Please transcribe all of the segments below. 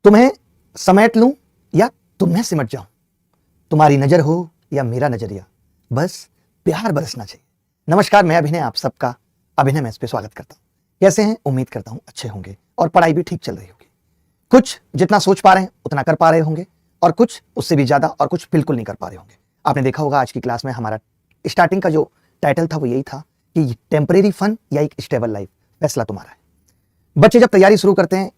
तुम्हें समेट लूं या तुम्हें सिमट जाऊं, तुम्हारी नजर हो या मेरा नजरिया, बस प्यार बरसना चाहिए। नमस्कार, मैं अभिनय आप सबका अभिनय मैच पे स्वागत करता हूं। कैसे हैं? उम्मीद करता हूं अच्छे होंगे और पढ़ाई भी ठीक चल रही होगी। कुछ जितना सोच पा रहे हैं उतना कर पा रहे होंगे और कुछ उससे भी ज्यादा और कुछ बिल्कुल नहीं कर पा रहे होंगे। आपने देखा होगा आज की क्लास में हमारा स्टार्टिंग का जो टाइटल था वो यही था कि टेम्परेरी फन या एक स्टेबल लाइफ, फैसला तुम्हारा है। बच्चे जब तैयारी शुरू करते हैं,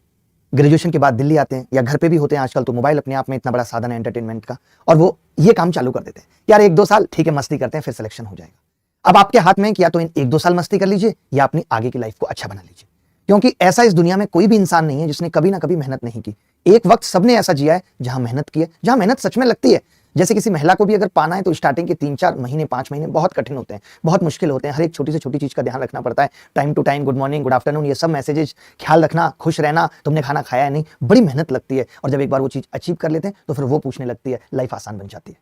ग्रेजुएशन के बाद दिल्ली आते हैं या घर पे भी होते हैं, आजकल तो मोबाइल अपने आप में इतना बड़ा साधन है एंटरटेनमेंट का, और वो ये काम चालू कर देते हैं यार 1-2 साल ठीक है मस्ती करते हैं फिर सिलेक्शन हो जाएगा। अब आपके हाथ में कि या तो इन 1-2 साल मस्ती कर लीजिए या अपनी आगे की लाइफ को अच्छा बना लीजिए, क्योंकि ऐसा इस दुनिया में कोई भी इंसान नहीं है जिसने कभी ना कभी मेहनत नहीं की। एक वक्त सबने ऐसा जिया है जहां मेहनत की है, जहां मेहनत सच में लगती है। जैसे किसी महिला को भी अगर पाना है तो स्टार्टिंग के 3-4 महीने 5 महीने बहुत कठिन होते हैं, बहुत मुश्किल होते हैं। हर एक छोटी से छोटी चीज का ध्यान रखना पड़ता है, time to time, good morning, good afternoon, ये सब मैसेजेस, ख्याल रखना, खुश रहना, तुमने खाना खाया है नहीं, बड़ी मेहनत लगती है। और जब एक बार वो चीज अचीव कर लेते हैं तो फिर वो पूछने लगती है, लाइफ आसान बन जाती है।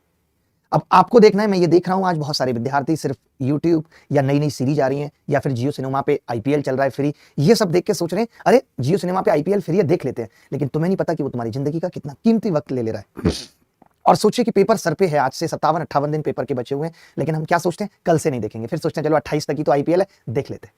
अब आपको देखना है, मैं ये देख रहा हूं आज बहुत सारे विद्यार्थी सिर्फ यूट्यूब या नई नई सीरीज आ रही हैं या फिर जियो सिनेमा पे आईपीएल चल रहा है फ्री, ये सब देख के सोच रहे हैं अरे जियो सिनेमा पे आईपीएल फ्री है देख लेते हैं, लेकिन तुम्हें नहीं पता कि वो तुम्हारी जिंदगी का कितना कीमती वक्त ले रहा है। और सोचिए कि पेपर सर पे है, आज से 57-58 दिन पेपर के बचे हुए हैं, लेकिन हम क्या सोचते हैं, कल से नहीं देखेंगे, फिर सोचते हैं चलो 28 तक ही तो आईपीएल है देख लेते हैं।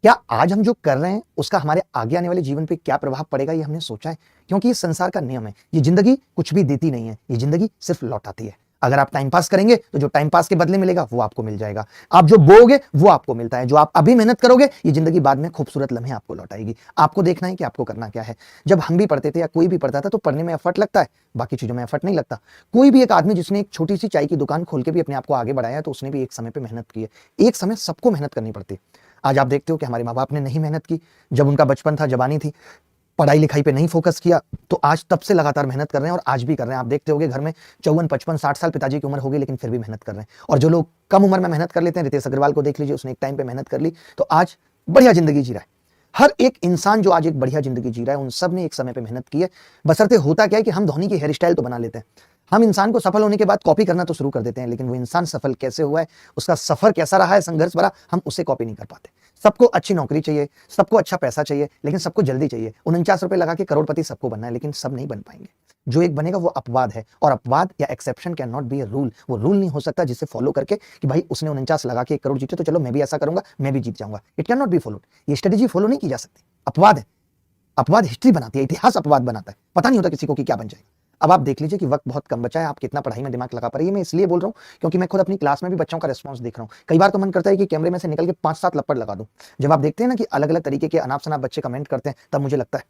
क्या आज हम जो कर रहे हैं उसका हमारे आगे आने वाले जीवन पे क्या प्रभाव पड़ेगा ये हमने सोचा है? क्योंकि ये संसार का नियम है, ये जिंदगी कुछ भी देती नहीं है, ये जिंदगी सिर्फ लौटाती है। अगर आप टाइम पास करेंगे तो जो टाइम पास के बदले मिलेगा वो आपको मिल जाएगा, आप जो बोओगे वो आपको मिलता है, जो आप अभी मेहनत करोगे ये जिंदगी बाद में खूबसूरत लम्हे आपको लौटाएगी। आपको देखना है कि आपको करना क्या है। जब हम भी पढ़ते थे या कोई भी पढ़ता था तो पढ़ने में एफर्ट लगता है, बाकी चीजों में एफर्ट नहीं लगता। कोई भी एक आदमी जिसने एक छोटी सी चाय की दुकान खोल के भी अपने आप को आगे बढ़ाया है तो उसने भी एक समय पे मेहनत की है। एक समय सबको मेहनत करनी पड़ती है। आज आप देखते हो कि हमारे माँ बाप ने नहीं मेहनत की, जब उनका बचपन था, जवानी थी, पढ़ाई लिखाई पे नहीं फोकस किया, तो आज तब से लगातार मेहनत कर रहे हैं और आज भी कर रहे हैं। आप देखते होंगे घर में 54, 55, 60 साल पिताजी की उम्र हो गई लेकिन फिर भी मेहनत कर रहे हैं। और जो लोग कम उम्र में मेहनत कर लेते हैं, रितेश अग्रवाल को देख लीजिए, उसने एक टाइम पे मेहनत कर ली तो आज बढ़िया जिंदगी जी रहा है। हर एक इंसान जो आज एक बढ़िया जिंदगी जी रहा है उन सब ने एक समय पे मेहनत की है। बशर्ते होता क्या है कि हम धोनी की हेयर स्टाइल तो बना लेते हैं, हम इंसान को सफल होने के बाद कॉपी करना तो शुरू कर देते हैं, लेकिन वो इंसान सफल कैसे हुआ है, उसका सफर कैसा रहा है संघर्ष भरा, हम उसे कॉपी नहीं कर पाते। सबको अच्छी नौकरी चाहिए, सबको अच्छा पैसा चाहिए, लेकिन सबको जल्दी चाहिए। 49 रुपए लगा के करोड़पति सबको बनना है, लेकिन सब नहीं बन पाएंगे। जो एक बनेगा वो अपवाद है, और अपवाद या exception can not be a rule. वो रूल नहीं हो सकता जिसे फॉलो करके कि भाई उसने 49 लगा के 1 करोड़ जीते तो चलो मैं भी ऐसा करूंगा, मैं भी जीत जाऊंगा। It can not be followed. ये स्ट्रेटेजी फॉलो नहीं की जा सकती। अपवाद है, अपवाद हिस्ट्री बनाती है, इतिहास अपवाद बनाता है, पता नहीं होता किसी को कि क्या बन जाएगा। अब आप देख लीजिए कि वक्त बहुत कम बचा है, आप कितना पढ़ाई में दिमाग लगा पा रही है। मैं इसलिए बोल रहा हूं क्योंकि मैं खुद अपनी क्लास में भी बच्चों का रिस्पांस देख रहा हूं। कई बार तो मन करता है कि कैमरे में से निकल के 5-7 लपड़ लगा दूं। जब आप देखते हैं ना कि अलग अलग तरीके के अनाप शनाप बच्चे कमेंट करते हैं, तब मुझे लगता है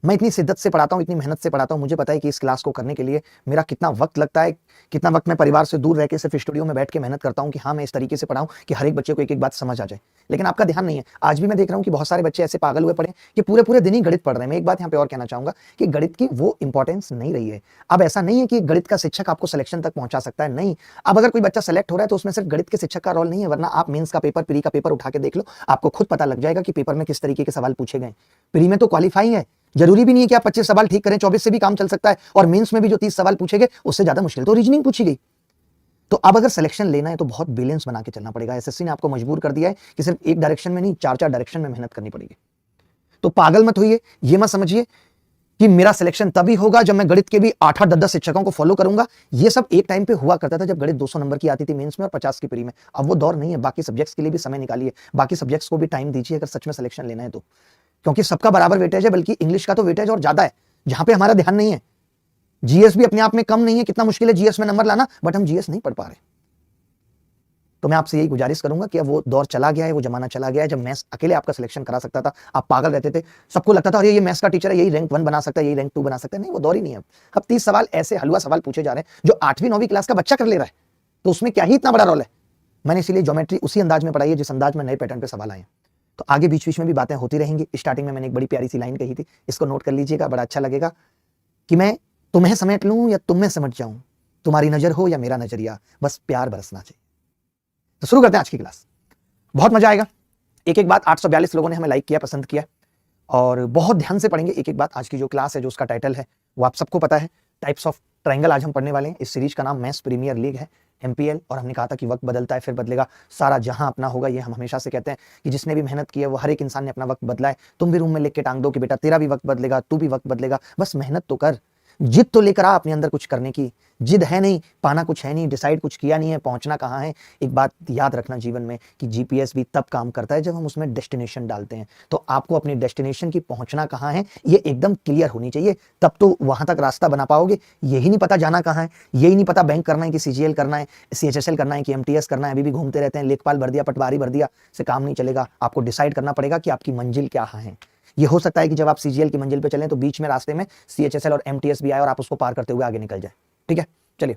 मैं इतनी शिद्दत से पढ़ाता हूँ, इतनी मेहनत से पढ़ाता हूँ, मुझे पता है कि इस क्लास को करने के लिए मेरा कितना वक्त लगता है, कितना वक्त मैं परिवार से दूर रह के सिर्फ स्टूडियो में बैठ के मेहनत करता हूँ कि हाँ मैं इस तरीके से पढ़ाऊँ कि हर एक बच्चे को एक एक बात समझ आ जाए। लेकिन आपका ध्यान नहीं है। आज भी मैं देख रहा हूँ कि बहुत सारे बच्चे ऐसे पागल हुए पड़े कि पूरे पूरे दिन ही गणित पढ़ रहे हैं। मैं एक बात यहाँ पे और कहना चाहूंगा कि गणित की वो इंपॉर्टेंस नहीं रही है। अब ऐसा नहीं है कि गणित का शिक्षक आपको सिलेक्शन तक पहुंचा सकता है, नहीं। अब अगर कोई बच्चा सेलेक्ट हो रहा है तो उसमें सिर्फ गणित के शिक्षक का रोल नहीं है, वरना आप मेंस का पेपर, प्री का पेपर उठा के देख लो, आपको खुद पता लग जाएगा कि पेपर में किस तरीके के सवाल पूछे गए। प्री में तो क्वालिफाई है, जरूरी भी नहीं है कि आप 25 सवाल ठीक करें, 24 से भी काम चल सकता है। और मेंस में भी जो 30 सवाल पूछे गए उससे ज्यादा मुश्किल तो रीजनिंग पूछी गई। तो अब अगर सिलेक्शन लेना है तो बहुत बैलेंस बना के चलना पड़ेगा। एसएससी ने आपको मजबूर कर दिया है कि सिर्फ एक डायरेक्शन में नहीं, 4-4 डायरेक्शन में मेहनत करनी पड़ेगी। तो पागल मत होइए, ये मत समझिए कि मेरा सिलेक्शन तभी होगा जब मैं गणित के भी 8-8, 10-10 शिक्षकों को फॉलो करूंगा। ये सब एक टाइम पे हुआ करता था जब गणित 200 नंबर की आती थी मेंस में और 50 की प्री में। अब वो दौर नहीं है। बाकी सब्जेक्ट्स के लिए भी समय निकालिए, बाकी सब्जेक्ट्स को भी टाइम दीजिए अगर सच में सिलेक्शन लेना है तो, क्योंकि सबका बराबर वेटेज है, बल्कि इंग्लिश का तो वेटेज और ज्यादा है जहां पे हमारा ध्यान नहीं है। जीएस भी अपने आप में कम नहीं है, कितना मुश्किल है जीएस में नंबर लाना, बट हम जीएस नहीं पढ़ पा रहे। तो मैं आपसे यही गुजारिश करूंगा कि अब वो दौर चला गया है, वो जमाना चला गया है जब मैथ्स अकेले आपका सिलेक्शन करा सकता था। आप पागल रहते थे, सबको लगता था अरे ये मैथ्स का टीचर है, यही रैंक 1 बना सकता है, यही रैंक 2 बना सकता है। नहीं, वो दौर ही नहीं है। अब 30 सवाल ऐसे हलवा सवाल पूछे जा रहे हैं जो 8वीं 9वीं क्लास का बच्चा कर ले रहा है, तो उसमें क्या ही इतना बड़ा रोल है। मैंने इसीलिए ज्योमेट्री उसी अंदाज में पढ़ाई है जिस अंदाज में नए पैटर्न पे सवाल आए। तो आगे बीच बीच में भी बातें होती रहेंगी। स्टार्टिंग में मैंने एक बड़ी प्यारी सी लाइन कही थी, इसको नोट कर लीजिएगा, बड़ा अच्छा लगेगा कि मैं तुम्हें समेट लूं या तुम में समझ जाऊं, तुम्हारी नजर हो या मेरा नजरिया, बस प्यार बरसना चाहिए। तो शुरू करते हैं आज की क्लास, बहुत मजा आएगा। एक एक बात 842 लोगों ने हमें लाइक किया, पसंद किया, और बहुत ध्यान से पढ़ेंगे एक एक बात। आज की जो क्लास है, जो उसका टाइटल है वो आप सबको पता है, टाइप्स ऑफ ट्रायंगल आज हम पढ़ने वाले हैं। इस सीरीज का नाम मैथ्स प्रीमियर लीग है, MPL, और हमने कहा था कि वक्त बदलता है फिर बदलेगा, सारा जहां अपना होगा। ये हम हमेशा से कहते हैं कि जिसने भी मेहनत की है वो हर एक इंसान ने अपना वक्त बदला है। तुम भी रूम में लिख के टांग दो कि बेटा तेरा भी वक्त बदलेगा, तू भी वक्त बदलेगा, बस मेहनत तो कर, जिद तो लेकर आ अपने अंदर कुछ करने की। जिद है नहीं, पाना कुछ है नहीं, डिसाइड कुछ किया नहीं है, पहुंचना कहाँ है। एक बात याद रखना जीवन में कि GPS भी तब काम करता है जब हम उसमें डेस्टिनेशन डालते हैं। तो आपको अपनी डेस्टिनेशन की पहुंचना कहाँ है ये एकदम क्लियर होनी चाहिए, तब तो वहां तक रास्ता बना पाओगे। यही नहीं पता जाना कहाँ है, यही नहीं पता बैंक करना है कि CGL करना है, CHSL करना है कि MTS करना है, अभी भी घूमते रहते हैं, लेखपाल भर दिया, पटवारी भर दिया, से काम नहीं चलेगा। आपको डिसाइड करना पड़ेगा कि आपकी मंजिल क्या है। ये हो सकता है कि जब आप CGL की मंजिल पे चलें तो बीच में रास्ते में CHSL और MTS भी आए और आप उसको पार करते हुए आगे निकल जाए। ठीक है, चलिए।